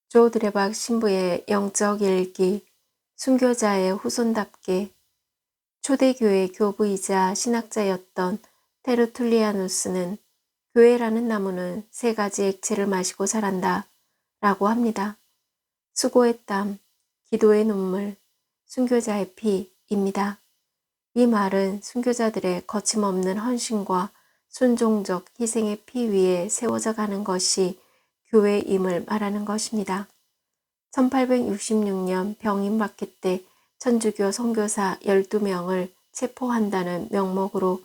조 드레박 신부의 영적 일기, 순교자의 후손답게 초대교회 교부이자 신학자였던 테르툴리아누스는 교회라는 나무는 세 가지 액체를 마시고 자란다 라고 합니다. 수고의 땀, 기도의 눈물, 순교자의 피입니다. 이 말은 순교자들의 거침없는 헌신과 순종적 희생의 피 위에 세워져 가는 것이 교회임을 말하는 것입니다. 1866년 병임박해 때 천주교 선교사 12명을 체포한다는 명목으로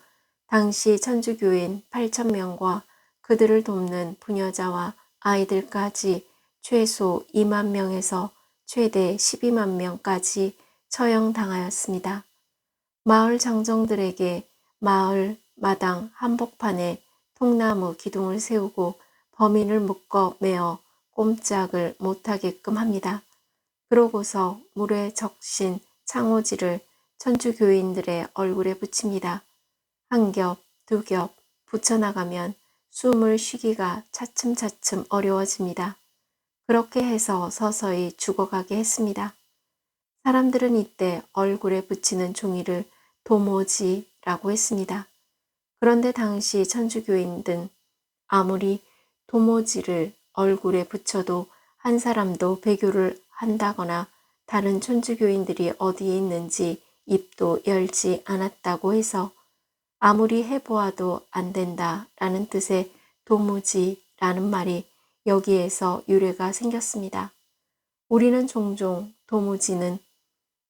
당시 천주교인 8,000명과 그들을 돕는 부녀자와 아이들까지 최소 2만 명에서 최대 12만 명까지 처형당하였습니다. 마을 장정들에게 마을 마당 한복판에 통나무 기둥을 세우고 범인을 묶어 매어 꼼짝을 못하게끔 합니다. 그러고서 물에 적신 창호지를 천주교인들의 얼굴에 붙입니다. 한 겹, 두 겹 붙여나가면 숨을 쉬기가 차츰차츰 어려워집니다. 그렇게 해서 서서히 죽어가게 했습니다. 사람들은 이때 얼굴에 붙이는 종이를 도모지라고 했습니다. 그런데 당시 천주교인들은 아무리 도모지를 얼굴에 붙여도 한 사람도 배교를 한다거나 다른 천주교인들이 어디에 있는지 입도 열지 않았다고 해서 아무리 해보아도 안 된다라는 뜻의 도무지라는 말이 여기에서 유래가 생겼습니다. 우리는 종종 도무지는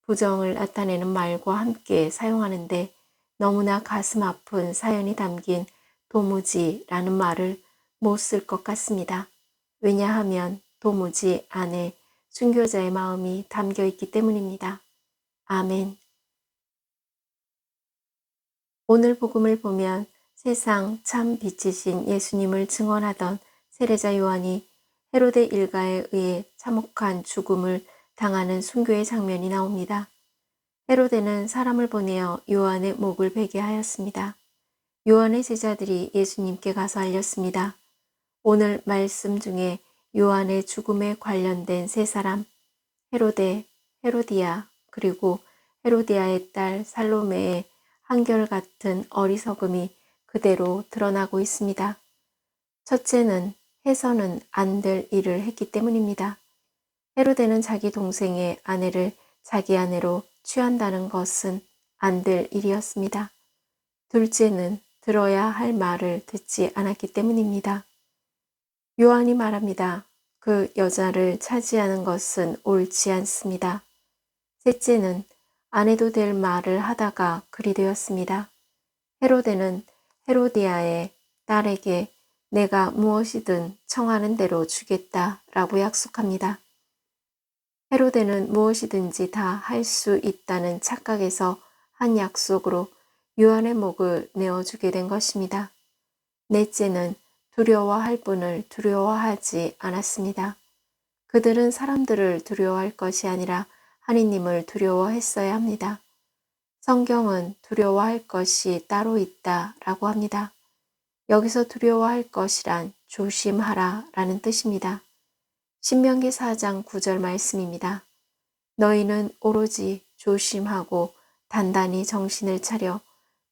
부정을 나타내는 말과 함께 사용하는데 너무나 가슴 아픈 사연이 담긴 도무지라는 말을 못 쓸 것 같습니다. 왜냐하면 도무지 안에 순교자의 마음이 담겨 있기 때문입니다. 아멘. 오늘 복음을 보면 세상 참 빛이신 예수님을 증언하던 세례자 요한이 헤로데 일가에 의해 참혹한 죽음을 당하는 순교의 장면이 나옵니다. 헤로데는 사람을 보내어 요한의 목을 베게 하였습니다. 요한의 제자들이 예수님께 가서 알렸습니다. 오늘 말씀 중에 요한의 죽음에 관련된 세 사람, 헤로데, 헤로디아, 그리고 헤로디아의 딸 살로메의 한결같은 어리석음이 그대로 드러나고 있습니다. 첫째는 해서는 안 될 일을 했기 때문입니다. 헤로데는 자기 동생의 아내를 자기 아내로 취한다는 것은 안 될 일이었습니다. 둘째는 들어야 할 말을 듣지 않았기 때문입니다. 요한이 말합니다. 그 여자를 차지하는 것은 옳지 않습니다. 셋째는 안 해도 될 말을 하다가 그리 되었습니다. 헤로데는 헤로디아의 딸에게 내가 무엇이든 청하는 대로 주겠다라고 약속합니다. 헤로데는 무엇이든지 다 할 수 있다는 착각에서 한 약속으로 요한의 목을 내어주게 된 것입니다. 넷째는 두려워할 분을 두려워하지 않았습니다. 그들은 사람들을 두려워할 것이 아니라 하느님을 두려워했어야 합니다. 성경은 두려워할 것이 따로 있다라고 합니다. 여기서 두려워할 것이란 조심하라 라는 뜻입니다. 신명기 4장 9절 말씀입니다. 너희는 오로지 조심하고 단단히 정신을 차려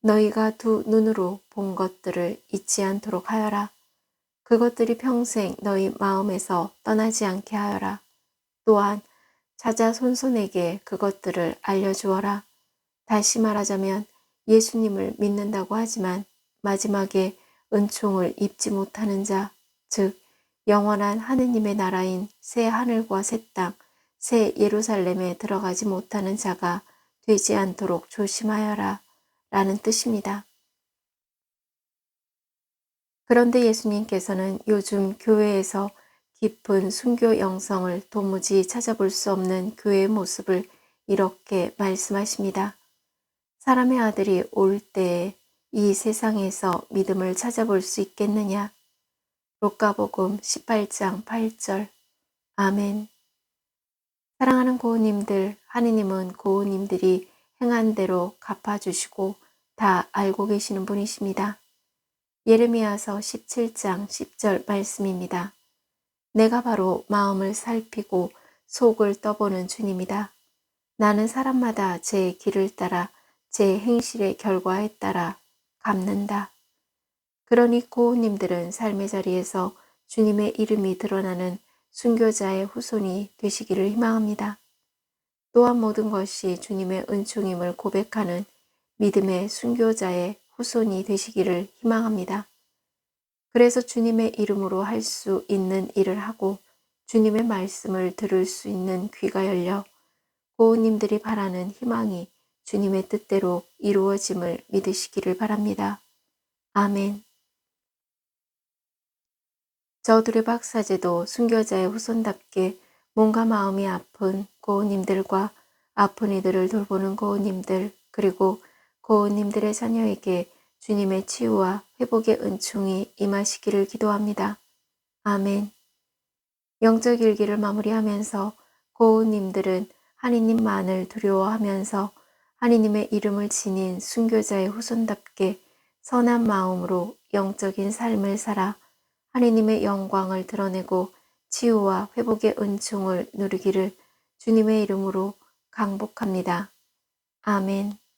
너희가 두 눈으로 본 것들을 잊지 않도록 하여라. 그것들이 평생 너희 마음에서 떠나지 않게 하여라. 또한 자자손손에게 그것들을 알려주어라. 다시 말하자면 예수님을 믿는다고 하지만 마지막에 은총을 입지 못하는 자, 즉 영원한 하느님의 나라인 새 하늘과 새 땅, 새 예루살렘에 들어가지 못하는 자가 되지 않도록 조심하여라 라는 뜻입니다. 그런데 예수님께서는 요즘 교회에서 깊은 순교 영성을 도무지 찾아볼 수 없는 교회의 모습을 이렇게 말씀하십니다. 사람의 아들이 올 때에 이 세상에서 믿음을 찾아볼 수 있겠느냐? 루카복음 18장 8절. 아멘. 사랑하는 고우님들, 하느님은 고우님들이 행한 대로 갚아주시고 다 알고 계시는 분이십니다. 예레미야서 17장 10절 말씀입니다. 내가 바로 마음을 살피고 속을 떠보는 주님이다. 나는 사람마다 제 길을 따라 제 행실의 결과에 따라 갚는다. 그러니 고우님들은 삶의 자리에서 주님의 이름이 드러나는 순교자의 후손이 되시기를 희망합니다. 또한 모든 것이 주님의 은총임을 고백하는 믿음의 순교자의 후손이 되시기를 희망합니다. 그래서 주님의 이름으로 할 수 있는 일을 하고 주님의 말씀을 들을 수 있는 귀가 열려 고우님들이 바라는 희망이 주님의 뜻대로 이루어짐을 믿으시기를 바랍니다. 아멘. 저들의 박사제도 순교자의 후손답게 몸과 마음이 아픈 고우님들과 아픈 이들을 돌보는 고우님들 그리고 고우님들의 자녀에게 주님의 치유와 회복의 은총이 임하시기를 기도합니다. 아멘. 영적 일기를 마무리하면서 고우님들은 하느님만을 두려워하면서 하느님의 이름을 지닌 순교자의 후손답게 선한 마음으로 영적인 삶을 살아 하느님의 영광을 드러내고 치유와 회복의 은총을 누리기를 주님의 이름으로 강복합니다. 아멘.